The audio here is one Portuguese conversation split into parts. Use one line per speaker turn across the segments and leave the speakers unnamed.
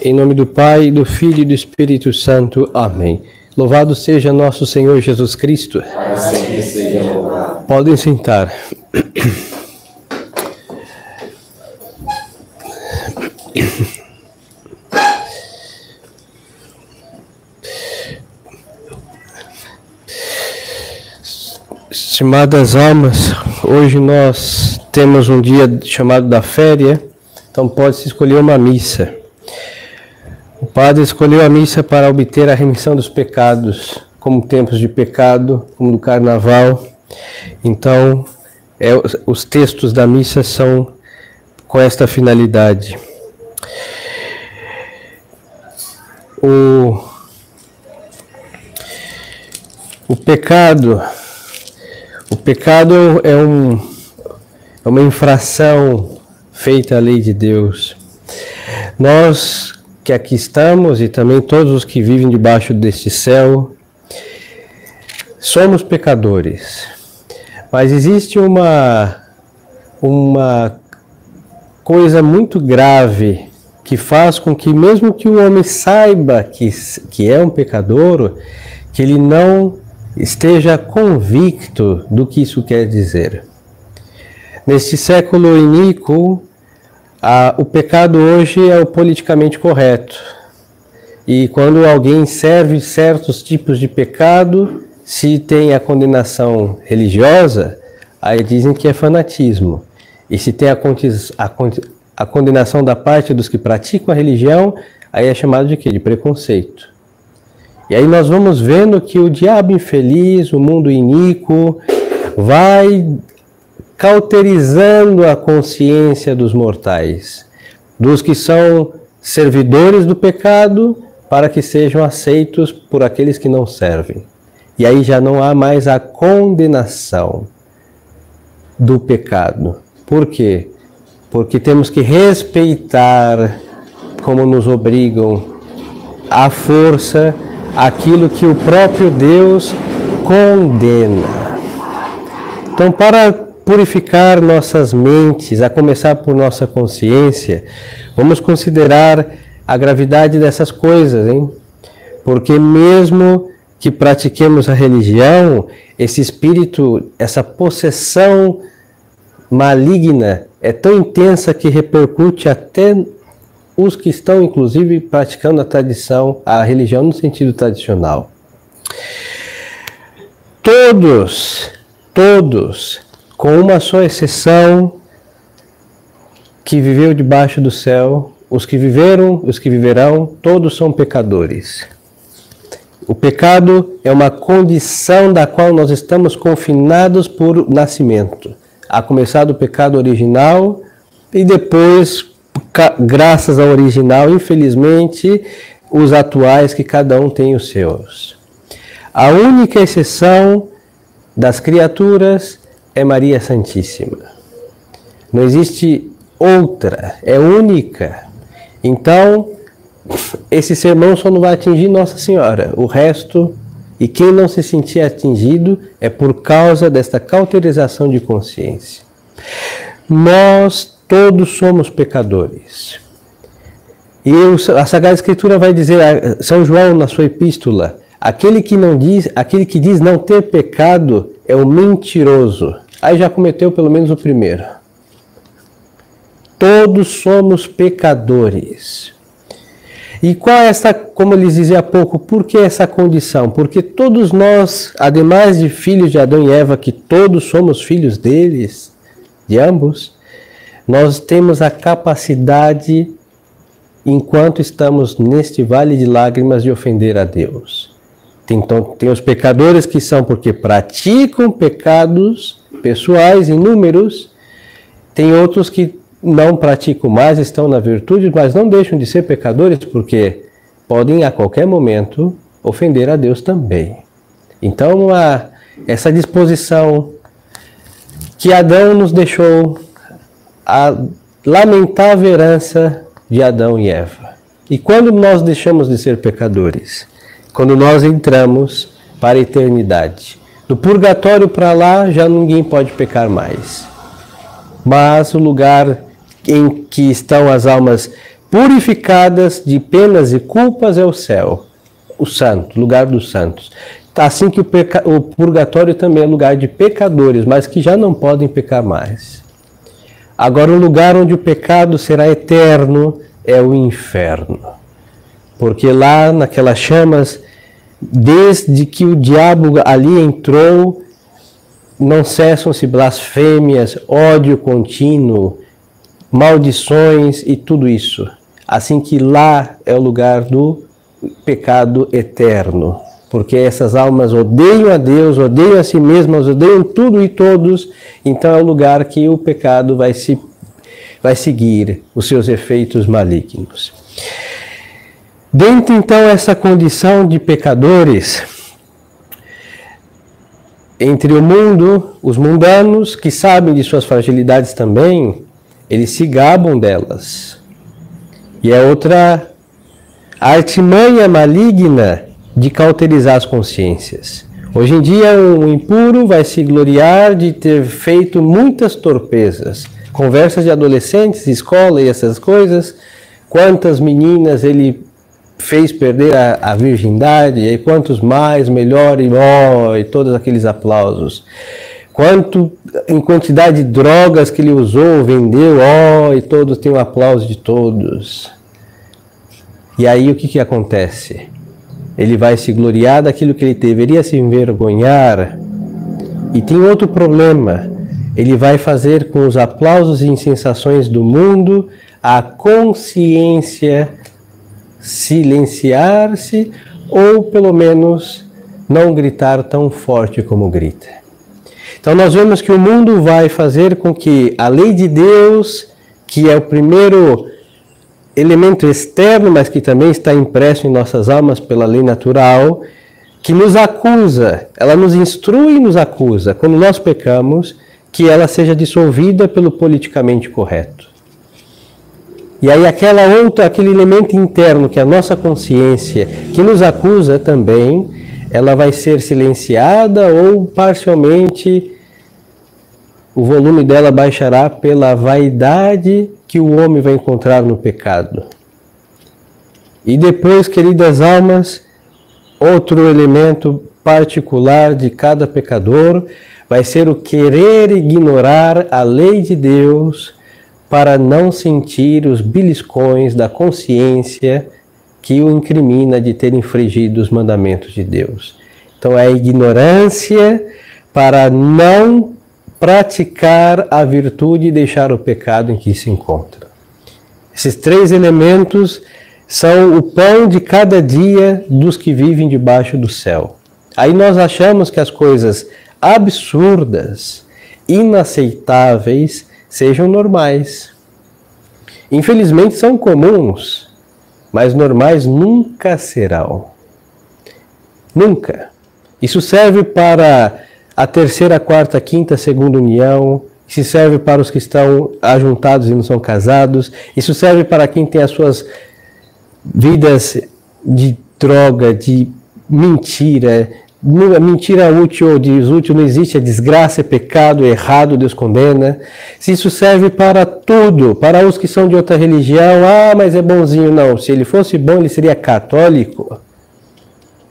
Em nome do Pai, do Filho e do Espírito Santo. Amém. Louvado seja nosso Senhor Jesus Cristo.
Para sempre seja louvado.
Podem sentar. Estimadas almas, hoje nós temos um dia chamado da féria, então pode-se escolher uma missa. O padre escolheu a missa para obter a remissão dos pecados, como tempos de pecado, como do carnaval. Então, os textos da missa são com esta finalidade. O pecado é uma infração feita à lei de Deus. Nós que aqui estamos e também todos os que vivem debaixo deste céu, somos pecadores. Mas existe uma coisa muito grave que faz com que, mesmo que o homem saiba que é um pecador, que ele não esteja convicto do que isso quer dizer. Neste século iníquo, o pecado hoje é o politicamente correto. E quando alguém serve certos tipos de pecado, se tem a condenação religiosa, aí dizem que é fanatismo. E se tem a condenação da parte dos que praticam a religião, aí é chamado de quê? De preconceito. E aí nós vamos vendo que o diabo infeliz, o mundo iníquo, vai cauterizando a consciência dos mortais, dos que são servidores do pecado, para que sejam aceitos por aqueles que não servem. E aí já não há mais a condenação do pecado. Por quê? Porque temos que respeitar, como nos obrigam, à força, aquilo que o próprio Deus condena. Então, para purificar nossas mentes, a começar por nossa consciência, vamos considerar a gravidade dessas coisas, hein? Porque mesmo que pratiquemos a religião, esse espírito, essa possessão maligna é tão intensa que repercute até os que estão, inclusive, praticando a tradição, a religião no sentido tradicional. Todos, com uma só exceção, que viveu debaixo do céu, os que viveram, os que viverão, todos são pecadores. O pecado é uma condição da qual nós estamos confinados por nascimento. A começar do pecado original e depois, graças ao original, infelizmente, os atuais, que cada um tem os seus. A única exceção das criaturas é Maria Santíssima. Não existe outra, é única. Então, esse sermão só não vai atingir Nossa Senhora. O resto, e quem não se sentir atingido, é por causa desta cauterização de consciência. Nós todos somos pecadores. E a Sagrada Escritura vai dizer, São João na sua epístola, aquele que diz não ter pecado é o mentiroso. Aí já cometeu pelo menos o primeiro. Todos somos pecadores. E qual é essa, como eu lhes dizia há pouco, por que essa condição? Porque todos nós, ademais de filhos de Adão e Eva, que todos somos filhos deles, de ambos, nós temos a capacidade, enquanto estamos neste vale de lágrimas, de ofender a Deus. Então, tem os pecadores que são porque praticam pecados pessoais inúmeros, tem outros que não praticam mais, estão na virtude, mas não deixam de ser pecadores porque podem a qualquer momento ofender a Deus também. Então, essa disposição que Adão nos deixou, a lamentável herança de Adão e Eva. E quando nós deixamos de ser pecadores? Quando nós entramos para a eternidade. Do purgatório para lá, já ninguém pode pecar mais. Mas o lugar em que estão as almas purificadas de penas e culpas, é o céu, o santo, lugar dos santos. Assim que o purgatório também é lugar de pecadores, mas que já não podem pecar mais. Agora, o lugar onde o pecado será eterno é o inferno. Porque lá, naquelas chamas, desde que o diabo ali entrou, não cessam-se blasfêmias, ódio contínuo, maldições e tudo isso. Assim que lá é o lugar do pecado eterno. Porque essas almas odeiam a Deus, odeiam a si mesmas, odeiam tudo e todos. Então é o lugar que o pecado vai seguir os seus efeitos malignos. Dentro então essa condição de pecadores, entre o mundo, os mundanos, que sabem de suas fragilidades também, eles se gabam delas. E é outra artimanha maligna de cauterizar as consciências. Hoje em dia, um impuro vai se gloriar de ter feito muitas torpezas. Conversas de adolescentes, escola e essas coisas. Quantas meninas ele fez perder a virgindade, e quantos mais, melhor, e todos aqueles aplausos. Quanto em quantidade de drogas que ele usou, vendeu, e todos têm o aplauso de todos. E aí o que acontece? Ele vai se gloriar daquilo que ele deveria se envergonhar. E tem outro problema. Ele vai fazer com os aplausos e sensações do mundo a consciência silenciar-se ou pelo menos não gritar tão forte como grita. Então nós vemos que o mundo vai fazer com que a lei de Deus, que é o primeiro elemento externo, mas que também está impresso em nossas almas pela lei natural, que nos acusa, ela nos instrui e nos acusa, quando nós pecamos, que ela seja dissolvida pelo politicamente correto. E aí aquele elemento interno, que é a nossa consciência, que nos acusa também, ela vai ser silenciada ou parcialmente o volume dela baixará pela vaidade que o homem vai encontrar no pecado. E depois, queridas almas, outro elemento particular de cada pecador vai ser o querer ignorar a lei de Deus para não sentir os beliscões da consciência que o incrimina de ter infringido os mandamentos de Deus. Então é a ignorância para não praticar a virtude e deixar o pecado em que se encontra. Esses três elementos são o pão de cada dia dos que vivem debaixo do céu. Aí nós achamos que as coisas absurdas, inaceitáveis, sejam normais. Infelizmente são comuns, mas normais nunca serão. Nunca. Isso serve para a terceira, quarta, quinta, segunda união. Isso serve para os que estão ajuntados e não são casados. Isso serve para quem tem as suas vidas de droga, de mentira. Mentira útil ou desútil não existe, é desgraça, é pecado, é errado, Deus condena. Se isso serve para tudo, para os que são de outra religião, mas é bonzinho, não. Se ele fosse bom, ele seria católico.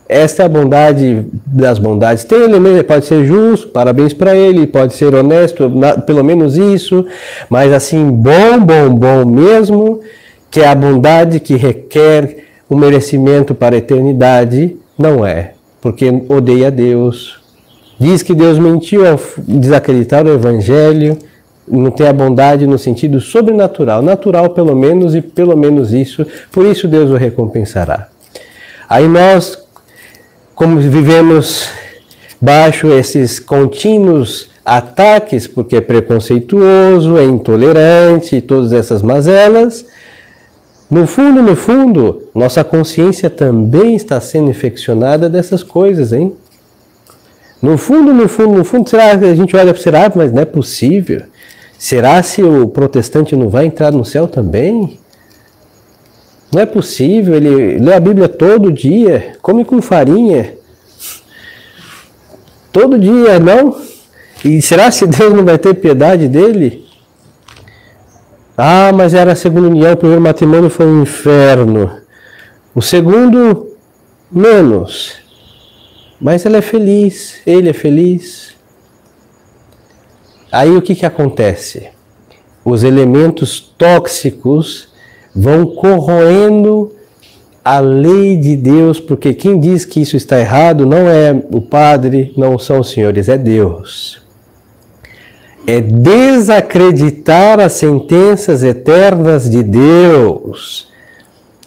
Esta é a bondade das bondades. Tem elemento, pode ser justo, parabéns para ele, pode ser honesto, pelo menos isso, mas assim, bom mesmo, que é a bondade que requer o merecimento para a eternidade, não é. Porque odeia Deus, diz que Deus mentiu ao desacreditar o Evangelho, não tem a bondade no sentido sobrenatural, natural pelo menos, e pelo menos isso, por isso Deus o recompensará. Aí nós, como vivemos baixo esses contínuos ataques, porque é preconceituoso, é intolerante, e todas essas mazelas, no fundo, nossa consciência também está sendo infeccionada dessas coisas, hein? No fundo, será que a gente olha para mas não é possível? Será se o protestante não vai entrar no céu também? Não é possível, ele lê a Bíblia todo dia, come com farinha, todo dia, não? E será se Deus não vai ter piedade dele? Ah, mas era a segunda união, o primeiro matrimônio foi um inferno. O segundo, menos. Mas ela é feliz, ele é feliz. Aí o que acontece? Os elementos tóxicos vão corroendo a lei de Deus, porque quem diz que isso está errado não é o padre, não são os senhores, é Deus. É desacreditar as sentenças eternas de Deus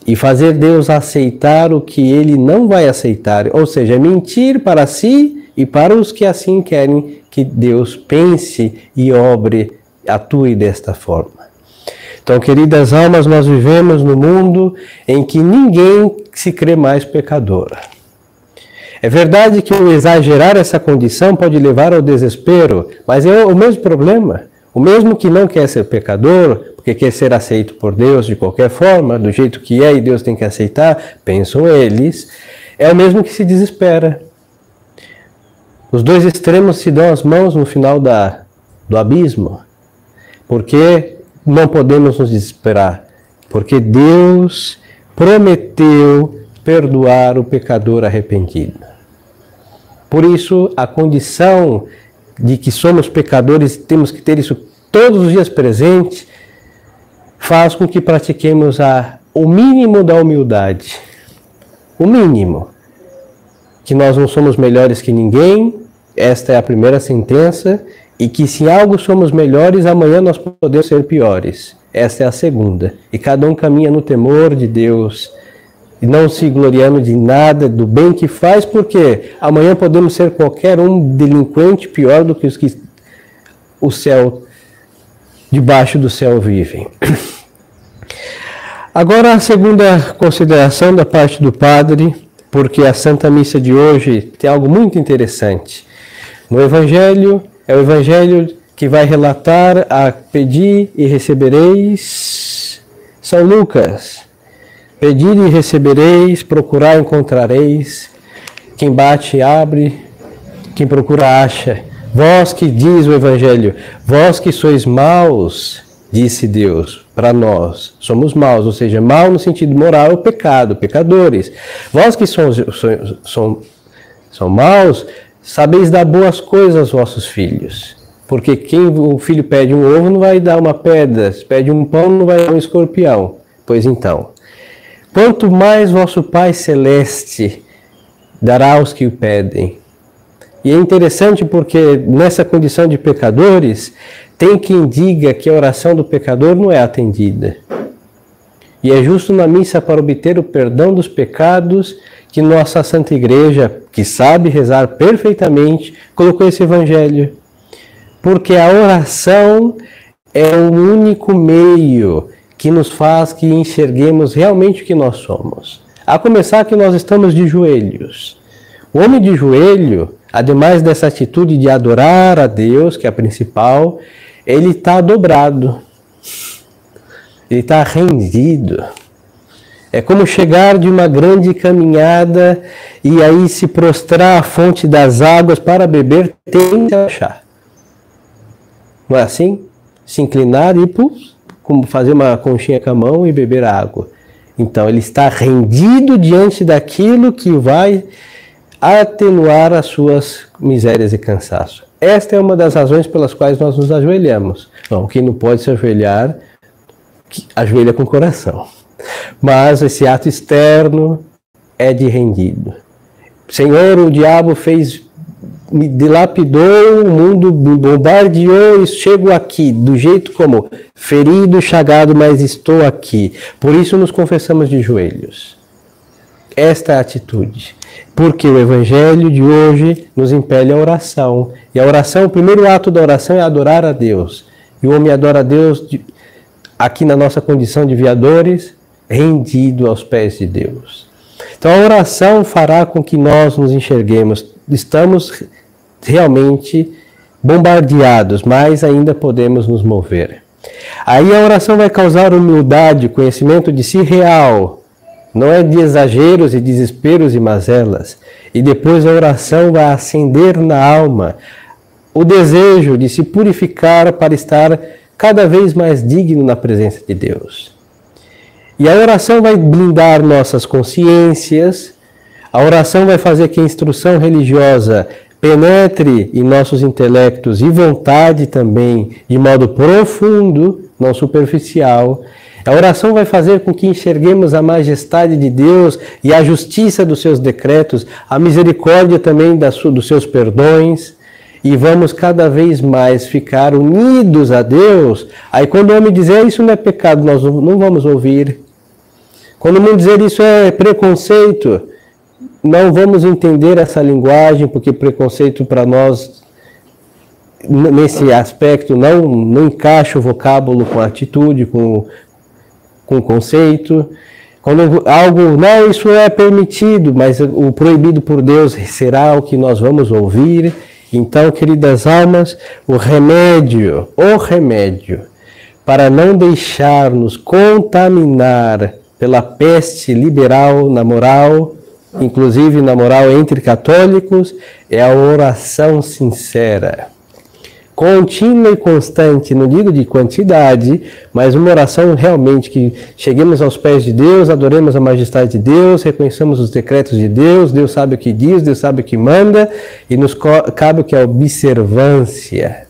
e fazer Deus aceitar o que ele não vai aceitar, ou seja, mentir para si e para os que assim querem que Deus pense e obre, atue desta forma. Então, queridas almas, nós vivemos num mundo em que ninguém se crê mais pecador. É verdade que o exagerar essa condição pode levar ao desespero, mas é o mesmo problema. O mesmo que não quer ser pecador, porque quer ser aceito por Deus de qualquer forma, do jeito que é e Deus tem que aceitar, pensam eles, é o mesmo que se desespera. Os dois extremos se dão as mãos no final do abismo, porque não podemos nos desesperar, porque Deus prometeu perdoar o pecador arrependido. Por isso, a condição de que somos pecadores, temos que ter isso todos os dias presente, faz com que pratiquemos o mínimo da humildade. O mínimo. Que nós não somos melhores que ninguém, esta é a primeira sentença, e que se algo somos melhores, amanhã nós podemos ser piores. Esta é a segunda. E cada um caminha no temor de Deus, e não se gloriando de nada, do bem que faz, porque amanhã podemos ser qualquer um delinquente pior do que os que debaixo do céu vivem. Agora a segunda consideração da parte do padre, porque a Santa Missa de hoje tem algo muito interessante. No Evangelho, é o Evangelho que vai relatar a pedi e recebereis, São Lucas. Pedi e recebereis, procurar encontrareis, quem bate abre, quem procura acha. Vós que diz o Evangelho, vós que sois maus, disse Deus para nós, somos maus, ou seja, mal no sentido moral é o pecado, pecadores. Vós que são maus, sabeis dar boas coisas aos vossos filhos. Porque quem o filho pede um ovo não vai dar uma pedra, se pede um pão não vai dar um escorpião. Pois então, quanto mais vosso Pai Celeste dará aos que o pedem. E é interessante porque nessa condição de pecadores, tem quem diga que a oração do pecador não é atendida. E é justo na missa para obter o perdão dos pecados que nossa Santa Igreja, que sabe rezar perfeitamente, colocou esse Evangelho. Porque a oração é o único meio que nos faz que enxerguemos realmente o que nós somos. A começar que nós estamos de joelhos. O homem de joelho, ademais dessa atitude de adorar a Deus, que é a principal, ele está dobrado. Ele está rendido. É como chegar de uma grande caminhada e aí se prostrar à fonte das águas para beber, tem que achar. Não é assim? Se inclinar e como fazer uma conchinha com a mão e beber água. Então ele está rendido diante daquilo que vai atenuar as suas misérias e cansaço. Esta é uma das razões pelas quais nós nos ajoelhamos. Não, quem não pode se ajoelhar, ajoelha com o coração. Mas esse ato externo é de rendido. Senhor, o diabo me dilapidou, o mundo me bombardeou e chego aqui, do jeito como ferido, chagado, mas estou aqui. Por isso nos confessamos de joelhos. Esta é a atitude. Porque o Evangelho de hoje nos impele a oração. E a oração, o primeiro ato da oração é adorar a Deus. E o homem adora a Deus aqui na nossa condição de viadores, rendido aos pés de Deus. Então a oração fará com que nós nos enxerguemos. Estamos realmente bombardeados, mas ainda podemos nos mover. Aí a oração vai causar humildade, conhecimento de si real. Não é de exageros e desesperos e mazelas. E depois a oração vai acender na alma o desejo de se purificar para estar cada vez mais digno na presença de Deus. E a oração vai blindar nossas consciências, a oração vai fazer que a instrução religiosa penetre em nossos intelectos e vontade também, de modo profundo, não superficial. A oração vai fazer com que enxerguemos a majestade de Deus e a justiça dos seus decretos, a misericórdia também dos seus perdões, e vamos cada vez mais ficar unidos a Deus. Aí quando o homem dizer isso não é pecado, nós não vamos ouvir. Quando o mundo dizer isso é preconceito, não vamos entender essa linguagem, porque preconceito para nós, nesse aspecto, não encaixa o vocábulo com a atitude, com conceito. Quando algo, não, isso é permitido, mas o proibido por Deus será o que nós vamos ouvir. Então, queridas almas, o remédio para não deixar-nos contaminar pela peste liberal na moral, inclusive na moral entre católicos, é a oração sincera, contínua e constante, não digo de quantidade, mas uma oração realmente que cheguemos aos pés de Deus, adoremos a majestade de Deus, reconheçamos os decretos de Deus, Deus sabe o que diz, Deus sabe o que manda, e nos cabe o que é a observância.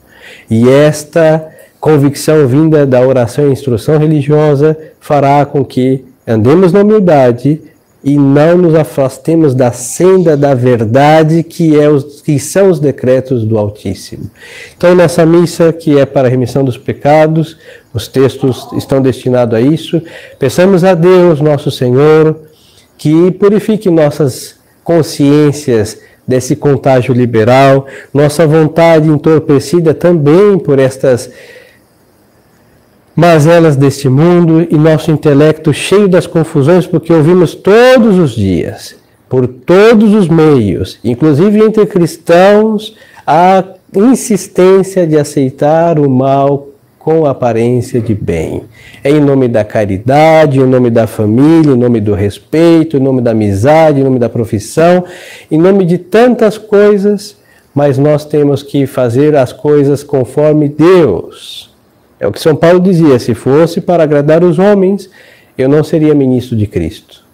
E esta convicção vinda da oração e instrução religiosa fará com que andemos na humildade e não nos afastemos da senda da verdade que são os decretos do Altíssimo. Então, nessa missa, que é para a remissão dos pecados, os textos estão destinados a isso. Peçamos a Deus, nosso Senhor, que purifique nossas consciências desse contágio liberal, nossa vontade entorpecida também por estas mazelas deste mundo e nosso intelecto cheio das confusões, porque ouvimos todos os dias, por todos os meios, inclusive entre cristãos, a insistência de aceitar o mal com aparência de bem. É em nome da caridade, em nome da família, em nome do respeito, em nome da amizade, em nome da profissão, em nome de tantas coisas, mas nós temos que fazer as coisas conforme Deus. É o que São Paulo dizia, se fosse para agradar os homens, eu não seria ministro de Cristo.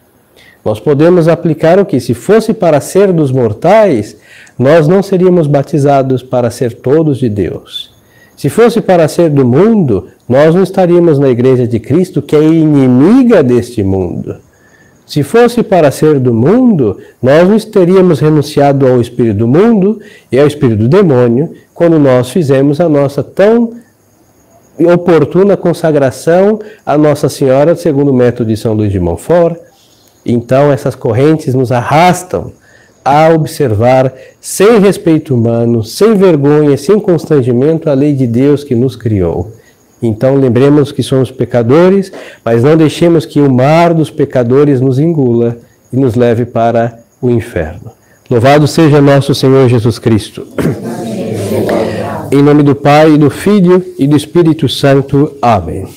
Nós podemos aplicar o que? Se fosse para ser dos mortais, nós não seríamos batizados para ser todos de Deus. Se fosse para ser do mundo, nós não estaríamos na Igreja de Cristo, que é inimiga deste mundo. Se fosse para ser do mundo, nós não teríamos renunciado ao espírito do mundo e ao espírito do demônio, quando nós fizemos a nossa tão oportuna consagração a Nossa Senhora, segundo o método de São Luís de Montfort. Então, essas correntes nos arrastam a observar, sem respeito humano, sem vergonha, sem constrangimento, a lei de Deus que nos criou. Então, lembremos que somos pecadores, mas não deixemos que o mar dos pecadores nos engula e nos leve para o inferno. Louvado seja nosso Senhor Jesus Cristo. Em nome do Pai, do Filho e do Espírito Santo. Amém.